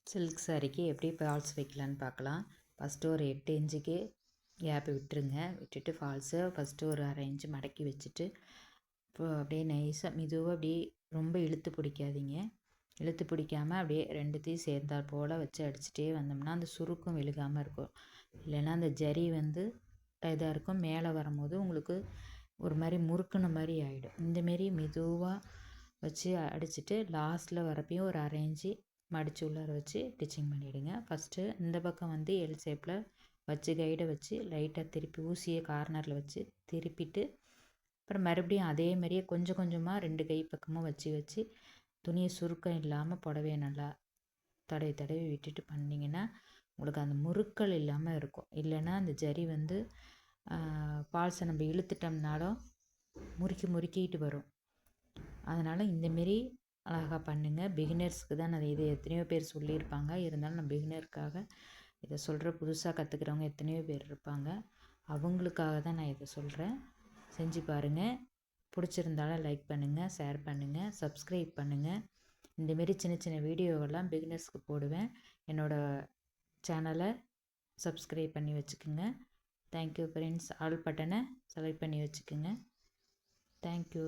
Silk சாரிக்கு எப்படி falls வைக்கலான்னு பார்க்கலாம். ஃபஸ்ட்டு ஒரு 8 இன்ச்சுக்கு கேப் விட்டுருங்க. விட்டுட்டு ஃபால்ஸை ஃபஸ்ட்டு ஒரு 1/2 இன்ச்சு மடக்கி வச்சுட்டு, இப்போ அப்படியே நைஸாக மெதுவாக அப்படியே ரொம்ப இழுத்து பிடிக்காதீங்க. இழுத்து பிடிக்காமல் அப்படியே ரெண்டுத்தையும் சேர்ந்தாற் போல் வச்சு அடிச்சுட்டே வந்தோம்னா அந்த சுருக்கம் விழுகாமல் இருக்கும். இல்லைன்னா அந்த ஜரி வந்து இதாக இருக்கும். மேலே வரும்போது உங்களுக்கு ஒரு மாதிரி முறுக்குன மாதிரி ஆகிடும். இந்தமாரி மெதுவாக வச்சு அடிச்சுட்டு லாஸ்ட்டில் வரப்பையும் ஒரு 1/2 இன்ச்சு மடித்து உள்ளார வச்சு ஸ்டிச்சிங் பண்ணிவிடுங்க. ஃபஸ்ட்டு இந்த பக்கம் வந்து எல் ஷேப்பில் வச்சு கைடை வச்சு லைட்டாக திருப்பி ஊசியை கார்னரில் வச்சு திருப்பிட்டு, அப்புறம் மறுபடியும் அதே மாதிரியே கொஞ்சம் கொஞ்சமாக 2 கை பக்கமும் வச்சு வச்சு துணியை சுருக்கம் இல்லாமல் புடவையை நல்லா தடவி தடவி விட்டுட்டு பண்ணிங்கன்னா உங்களுக்கு அந்த முறுக்கள் இல்லாமல் இருக்கும். இல்லைன்னா அந்த ஜரி வந்து ஃபால்ஸை நம்ம இழுத்துட்டோம்னாலும் முறுக்கிட்டு வரும். அதனால் இந்தமாரி அழகாக பண்ணுங்கள். பிகினர்ஸ்க்கு தான் நான் இது எத்தனையோ பேர் சொல்லியிருப்பாங்க. இருந்தாலும் நான் பிகினருக்காக இதை சொல்கிறேன். புதுசாக கற்றுக்கிறவங்க எத்தனையோ பேர் இருப்பாங்க. அவங்களுக்காக தான் நான் இதை சொல்கிறேன். செஞ்சு பாருங்கள். பிடிச்சிருந்தாலும் லைக் பண்ணுங்கள், ஷேர் பண்ணுங்கள், சப்ஸ்கிரைப் பண்ணுங்கள். இந்தமாரி சின்ன சின்ன வீடியோவெல்லாம் பிகினர்ஸ்க்கு போடுவேன். என்னோடய சேனலை சப்ஸ்கிரைப் பண்ணி வச்சுக்கோங்க. Thank you friends. ஆல் பட்டனை செலக்ட் பண்ணி வச்சுக்கோங்க. தேங்க்யூ.